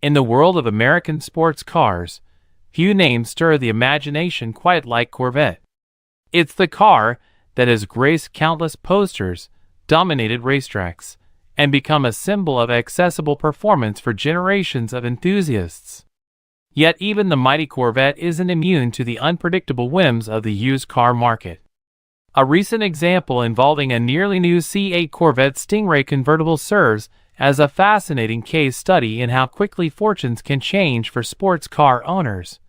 In the world of American sports cars, few names stir the imagination quite like Corvette. It's the car that has graced countless posters, dominated racetracks, and become a symbol of accessible performance for generations of enthusiasts. Yet even the mighty Corvette isn't immune to the unpredictable whims of the used car market. A recent example involving a nearly new C8 Corvette Stingray Convertible serves as a fascinating case study in how quickly fortunes can change for sports car owners,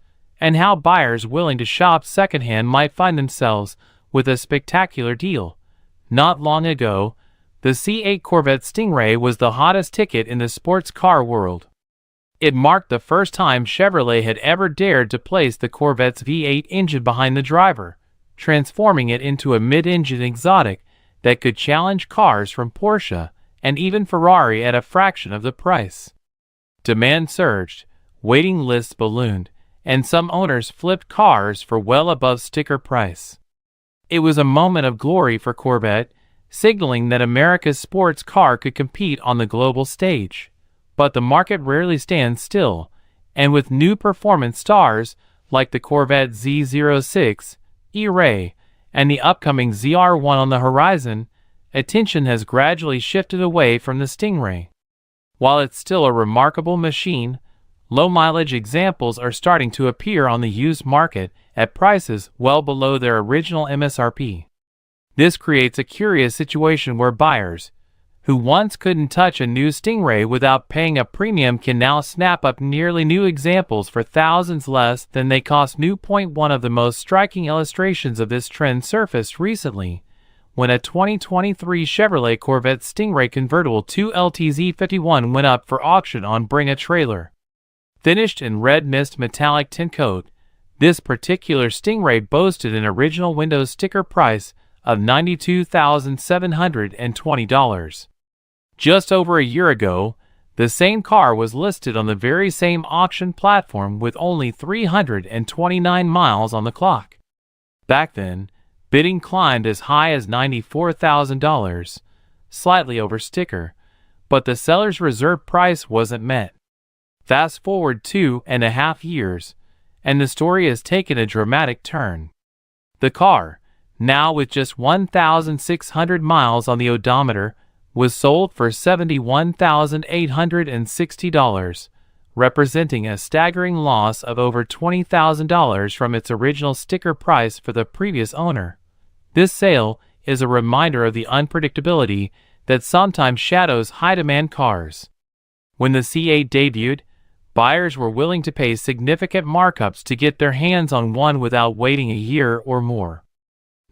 and how buyers willing to shop secondhand might find themselves with a spectacular deal. Not long ago, the C8 Corvette Stingray was the hottest ticket in the sports car world. It marked the first time Chevrolet had ever dared to place the Corvette's V8 engine behind the driver, transforming it into a mid-engine exotic that could challenge cars from Porsche and even Ferrari at a fraction of the price. Demand surged, waiting lists ballooned, and some owners flipped cars for well above sticker price. It was a moment of glory for Corvette, signaling that America's sports car could compete on the global stage. But the market rarely stands still, and with new performance stars like the Corvette Z06, E-Ray, and the upcoming ZR1 on the horizon, attention has gradually shifted away from the Stingray. While it's still a remarkable machine, low-mileage examples are starting to appear on the used market at prices well below their original MSRP. This creates a curious situation where buyers, who once couldn't touch a new Stingray without paying a premium, can now snap up nearly new examples for thousands less than they cost new. One of the most striking illustrations of this trend surfaced recently, when a 2023 Chevrolet Corvette Stingray Convertible 2 LTZ51 went up for auction on Bring a Trailer. Finished in Red Mist Metallic Tintcoat, this particular Stingray boasted an original Windows sticker price of $92,720. Just over a year ago, the same car was listed on the very same auction platform with only 329 miles on the clock. Back then, bidding climbed as high as $94,000, slightly over sticker, but the seller's reserve price wasn't met. Fast forward 2.5 years, and the story has taken a dramatic turn. The car, now with just 1,600 miles on the odometer, was sold for $71,860, representing a staggering loss of over $20,000 from its original sticker price for the previous owner. This sale is a reminder of the unpredictability that sometimes shadows high-demand cars. When the C8 debuted, buyers were willing to pay significant markups to get their hands on one without waiting a year or more.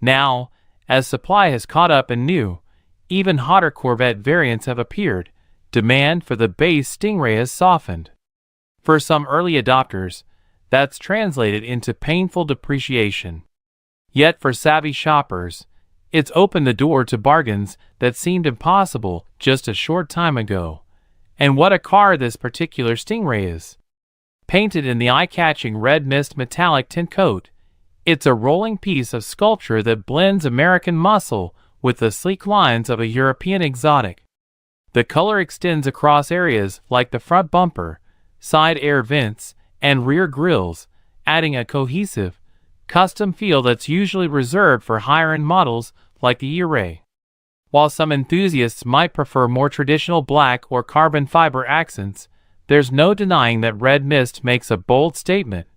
Now, as supply has caught up and new, even hotter Corvette variants have appeared, demand for the base Stingray has softened. For some early adopters, that's translated into painful depreciation. Yet for savvy shoppers, it's opened the door to bargains that seemed impossible just a short time ago. And what a car this particular Stingray is! Painted in the eye-catching Red Mist Metallic Tintcoat, it's a rolling piece of sculpture that blends American muscle with the sleek lines of a European exotic. The color extends across areas like the front bumper, side air vents, and rear grilles, adding a cohesive, custom feel that's usually reserved for higher-end models like the E-Ray. While some enthusiasts might prefer more traditional black or carbon fiber accents, there's no denying that Red Mist makes a bold statement,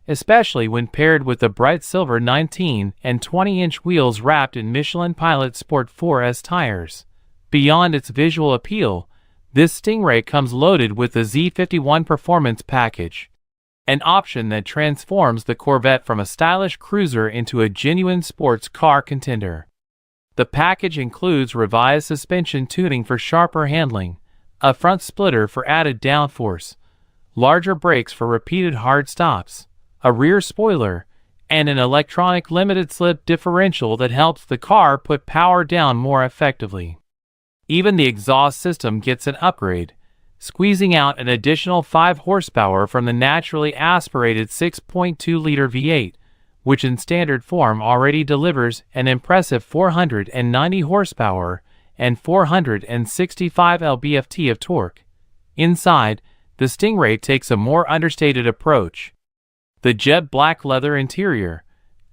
especially when paired with the bright silver 19 and 20-inch wheels wrapped in Michelin Pilot Sport 4S tires. Beyond its visual appeal, this Stingray comes loaded with the Z51 Performance Package, an option that transforms the Corvette from a stylish cruiser into a genuine sports car contender. The package includes revised suspension tuning for sharper handling, a front splitter for added downforce, larger brakes for repeated hard stops, a rear spoiler, and an electronic limited-slip differential that helps the car put power down more effectively. Even the exhaust system gets an upgrade, squeezing out an additional 5 horsepower from the naturally aspirated 6.2-liter V8, which in standard form already delivers an impressive 490 horsepower and 465 lb-ft of torque. Inside, the Stingray takes a more understated approach. The jet black leather interior,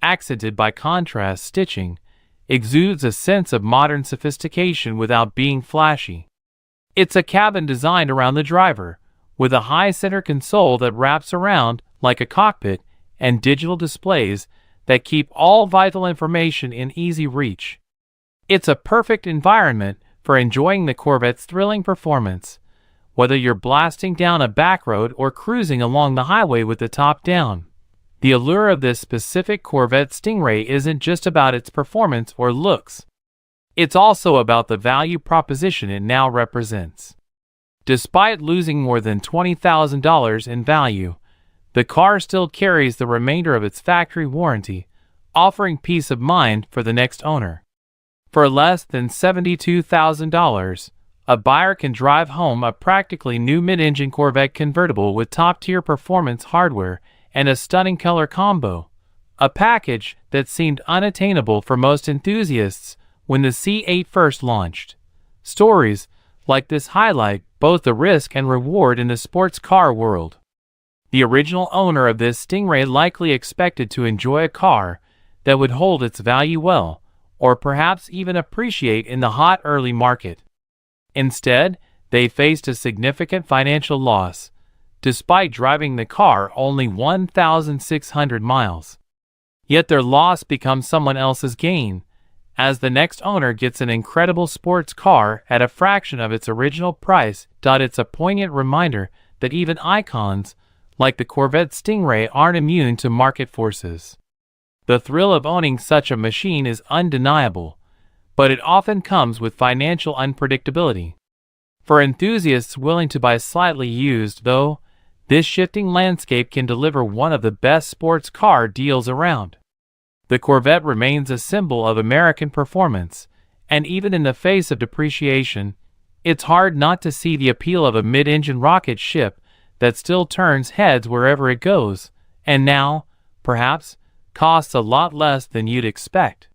accented by contrast stitching, exudes a sense of modern sophistication without being flashy. It's a cabin designed around the driver, with a high center console that wraps around like a cockpit and digital displays that keep all vital information in easy reach. It's a perfect environment for enjoying the Corvette's thrilling performance, whether you're blasting down a back road or cruising along the highway with the top down. The allure of this specific Corvette Stingray isn't just about its performance or looks. It's also about the value proposition it now represents. Despite losing more than $20,000 in value, the car still carries the remainder of its factory warranty, offering peace of mind for the next owner. For less than $72,000, a buyer can drive home a practically new mid-engine Corvette convertible with top-tier performance hardware and a stunning color combo, a package that seemed unattainable for most enthusiasts when the C8 first launched. Stories like this highlight both the risk and reward in the sports car world. The original owner of this Stingray likely expected to enjoy a car that would hold its value well, or perhaps even appreciate in the hot early market. Instead, they faced a significant financial loss, despite driving the car only 1,600 miles. Yet their loss becomes someone else's gain, as the next owner gets an incredible sports car at a fraction of its original price. It's a poignant reminder that even icons like the Corvette Stingray aren't immune to market forces. The thrill of owning such a machine is undeniable, but it often comes with financial unpredictability. For enthusiasts willing to buy slightly used, though, this shifting landscape can deliver one of the best sports car deals around. The Corvette remains a symbol of American performance, and even in the face of depreciation, it's hard not to see the appeal of a mid-engine rocket ship that still turns heads wherever it goes, and now, perhaps, costs a lot less than you'd expect.